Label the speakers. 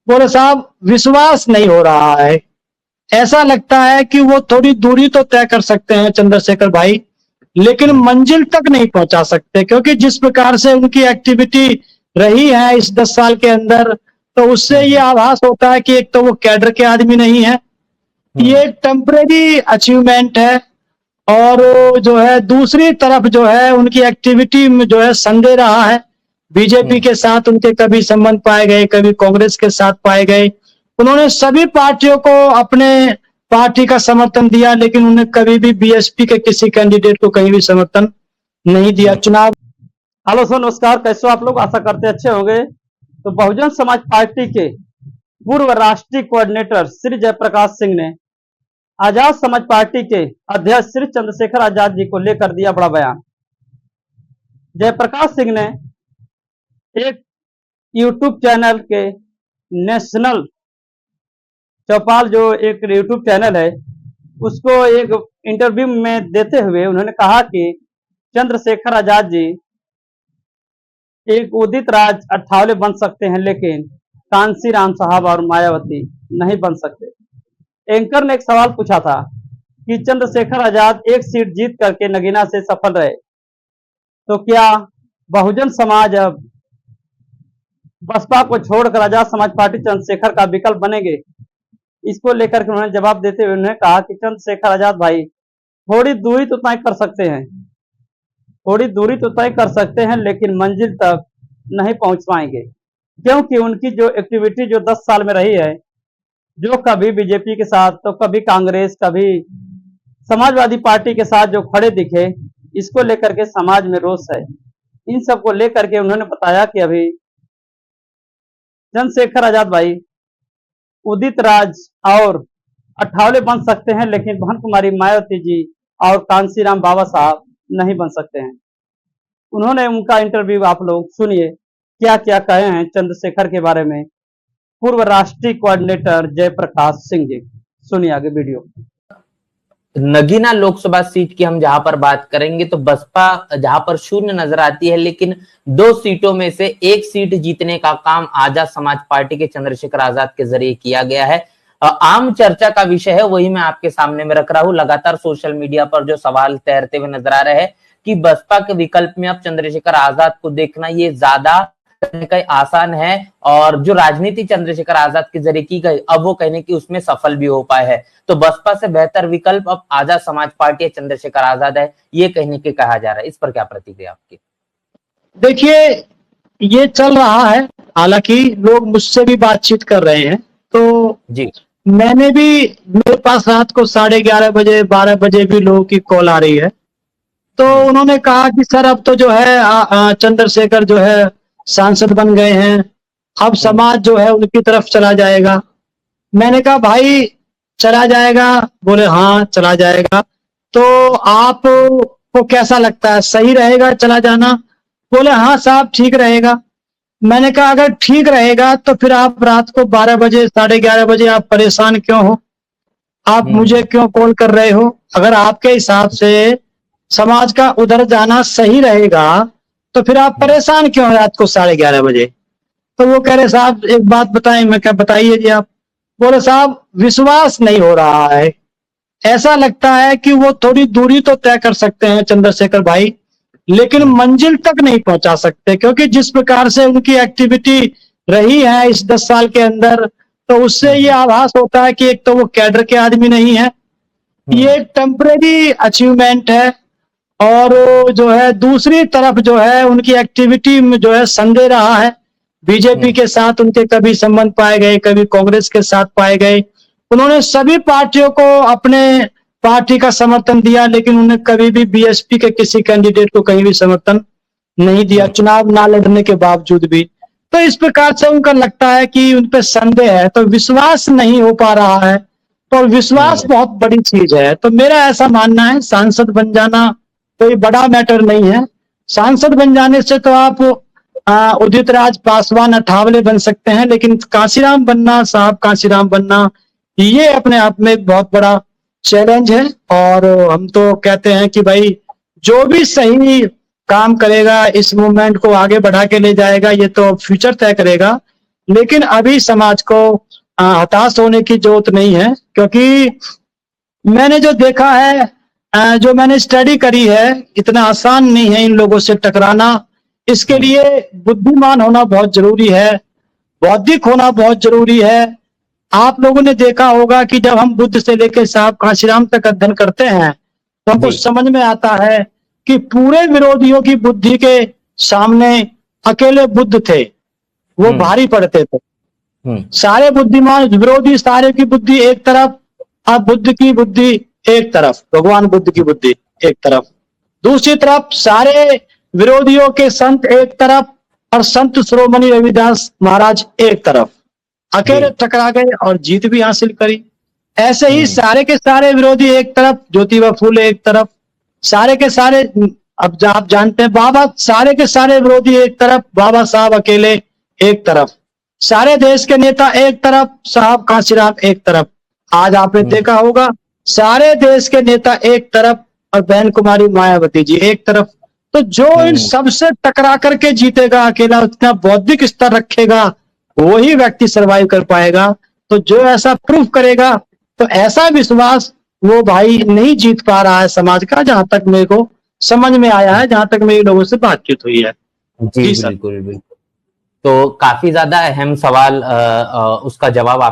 Speaker 1: बोले साहब विश्वास नहीं हो रहा है। ऐसा लगता है कि वो थोड़ी दूरी तो तय कर सकते हैं चंद्रशेखर भाई, लेकिन मंजिल तक नहीं पहुंचा सकते, क्योंकि जिस प्रकार से उनकी एक्टिविटी रही है इस 10 साल के अंदर, तो उससे ये आभास होता है कि एक तो वो कैडर के आदमी नहीं है, ये टेम्परेरी अचीवमेंट है। और जो है दूसरी तरफ जो है उनकी एक्टिविटी में जो है संदेह रहा है। बीजेपी के साथ उनके कभी संबंध पाए गए, कभी कांग्रेस के साथ पाए गए। उन्होंने सभी पार्टियों को अपने पार्टी का समर्थन दिया, लेकिन उन्हें कभी भी बीएसपी के किसी कैंडिडेट को कहीं भी समर्थन नहीं दिया चुनाव।
Speaker 2: हेलो सर, नमस्कार। कैसे हो आप लोग? आशा करते अच्छे होंगे। तो बहुजन समाज पार्टी के पूर्व राष्ट्रीय कोऑर्डिनेटर श्री जयप्रकाश सिंह ने आजाद समाज पार्टी के अध्यक्ष श्री चंद्रशेखर आजाद जी को लेकर दिया बड़ा बयान। जयप्रकाश सिंह ने एक यूट्यूब चैनल के नेशनल चौपाल, जो एक यूट्यूब चैनल है, उसको एक इंटरव्यू में देते हुए उन्होंने कहा कि चंद्रशेखर आजाद जी एक उदित राज अठावले बन सकते हैं, लेकिन कांसीराम साहब और मायावती नहीं बन सकते। एंकर ने एक सवाल पूछा था कि चंद्रशेखर आजाद एक सीट जीत करके नगीना से सफल रहे, तो क्या बहुजन समाज अब बसपा को छोड़कर आजाद समाज पार्टी चंद्रशेखर का विकल्प बनेंगे? इसको लेकर के उन्होंने जवाब देते हुए उन्होंने कहा कि चंद्रशेखर आजाद भाई थोड़ी दूरी तो तय कर सकते हैं, थोड़ी दूरी तो तय कर सकते हैं, लेकिन मंजिल तक नहीं पहुंच पाएंगे, क्योंकि उनकी जो एक्टिविटी जो 10 साल में रही है, जो कभी बीजेपी के साथ तो कभी कांग्रेस, कभी समाजवादी पार्टी के साथ जो खड़े दिखे, इसको लेकर के समाज में रोष है। इन सब को लेकर के उन्होंने बताया कि अभी चंद्रशेखर आजाद भाई उदित राज और अठावले बन सकते हैं, लेकिन बहन कुमारी मायावती जी और कांसीराम बाबा साहब नहीं बन सकते हैं। उन्होंने उनका इंटरव्यू आप लोग सुनिए, क्या क्या कहे हैं चंद्रशेखर के बारे में पूर्व राष्ट्रीय कोऑर्डिनेटर जयप्रकाश सिंह जी। सुनिए आगे वीडियो।
Speaker 3: नगीना लोकसभा सीट की हम जहां पर बात करेंगे तो बसपा जहां पर शून्य नजर आती है, लेकिन 2 सीटों में से 1 सीट जीतने का काम आजाद समाज पार्टी के चंद्रशेखर आजाद के जरिए किया गया है। आम चर्चा का विषय है, वही मैं आपके सामने में रख रहा हूं। लगातार सोशल मीडिया पर जो सवाल तैरते हुए नजर आ रहे हैं कि बसपा के विकल्प में अब चंद्रशेखर आजाद को देखना ये ज्यादा कहीं आसान है, और जो राजनीति चंद्रशेखर आजाद के जरिए की गई अब वो कहने की उसमें सफल भी हो पाए है। तो बसपा से बेहतर विकल्प अब आजाद समाज पार्टी चंद्रशेखर आजाद है, ये कहने के कहा जा रहा है। इस पर क्या प्रतिक्रिया आपकी?
Speaker 1: देखिए, ये चल रहा है, हालांकि लोग मुझसे भी बातचीत कर रहे हैं, तो जी मैंने भी, मेरे पास रात को 11:30 बजे 12 बजे भी लोगों की कॉल आ रही है। तो उन्होंने कहा कि सर अब तो जो है चंद्रशेखर जो है सांसद बन गए हैं, अब समाज जो है उनकी तरफ चला जाएगा। मैंने कहा भाई चला जाएगा? बोले हाँ चला जाएगा। तो आपको कैसा लगता है, सही रहेगा चला जाना? बोले हाँ साहब ठीक रहेगा। मैंने कहा अगर ठीक रहेगा तो फिर आप रात को 12 बजे 11:30 बजे आप परेशान क्यों हो? आप मुझे क्यों कॉल कर रहे हो? अगर आपके हिसाब से समाज का उधर जाना सही रहेगा तो फिर आप परेशान क्यों हैं रात को 11:30 बजे? तो वो कह रहे साहब एक बात बताएं। मैं क्या, बताइए जी आप। बोले साहब विश्वास नहीं हो रहा है। ऐसा लगता है कि वो थोड़ी दूरी तो तय कर सकते हैं चंद्रशेखर भाई, लेकिन मंजिल तक नहीं पहुंचा सकते, क्योंकि जिस प्रकार से उनकी एक्टिविटी रही है इस 10 साल के अंदर, तो उससे ये आभास होता है कि एक तो वो कैडर के आदमी नहीं है, ये टेम्परेरी अचीवमेंट है। और जो है दूसरी तरफ जो है उनकी एक्टिविटी में जो है संदेह रहा है। बीजेपी के साथ उनके कभी संबंध पाए गए, कभी कांग्रेस के साथ पाए गए। उन्होंने सभी पार्टियों को अपने पार्टी का समर्थन दिया, लेकिन उन्हें कभी भी बीएसपी के किसी कैंडिडेट को कहीं भी समर्थन नहीं दिया, चुनाव ना लड़ने के बावजूद भी। तो इस प्रकार से उनका लगता है कि उन पे संदेह है, तो विश्वास नहीं हो पा रहा है। तो विश्वास बहुत बड़ी चीज है। तो मेरा ऐसा मानना है सांसद बन जाना कोई बड़ा मैटर नहीं है। सांसद बन जाने से तो आप उदित राज, पासवान, अठावले बन सकते हैं, लेकिन कांसीराम बनना, साहब कांसीराम बनना, ये अपने आप में बहुत बड़ा चैलेंज है। और हम तो कहते हैं कि भाई जो भी सही काम करेगा, इस मूवमेंट को आगे बढ़ा के ले जाएगा, ये तो फ्यूचर तय करेगा। लेकिन अभी समाज को हताश होने की जरूरत नहीं है, क्योंकि मैंने जो देखा है, जो मैंने स्टडी करी है, इतना आसान नहीं है इन लोगों से टकराना। इसके लिए बुद्धिमान होना बहुत जरूरी है, बौद्धिक होना बहुत जरूरी है। आप लोगों ने देखा होगा कि जब हम बुद्ध से लेकर साहब कांशीराम तक अध्ययन करते हैं तो हमको समझ में आता है कि पूरे विरोधियों की बुद्धि के सामने अकेले बुद्ध थे, वो भारी पड़ते थे। सारे बुद्धिमान विरोधी, सारे की बुद्धि एक तरफ, अब बुद्ध की बुद्धि एक तरफ, भगवान बुद्ध की बुद्धि एक तरफ, दूसरी तरफ सारे विरोधियों के संत एक तरफ और संत श्रोमणी रविदास महाराज एक तरफ, अकेले टकरा गए और जीत भी हासिल करी। ऐसे ही सारे के सारे विरोधी एक तरफ, ज्योतिबा फूले एक तरफ, सारे के सारे, अब आप जानते हैं बाबा, सारे के सारे विरोधी एक तरफ, बाबा साहब अकेले एक तरफ, सारे देश के नेता एक तरफ, साहब कांशीराम एक तरफ। आज आपने देखा होगा सारे देश के नेता एक तरफ और बहन कुमारी मायावती जी एक तरफ। तो जो इन सबसे टकरा करके जीतेगा अकेला, उतना बौद्धिक स्तर रखेगा, वही व्यक्ति सरवाइव कर पाएगा। तो जो ऐसा प्रूफ करेगा, तो ऐसा विश्वास वो भाई नहीं जीत पा रहा है समाज का, जहां तक मेरे को समझ में आया है, जहां तक मेरी लोगों से बातचीत हुई है।
Speaker 3: जी बिल्कुल बिल्कुल। तो काफी ज्यादा अहम सवाल, उसका जवाब आप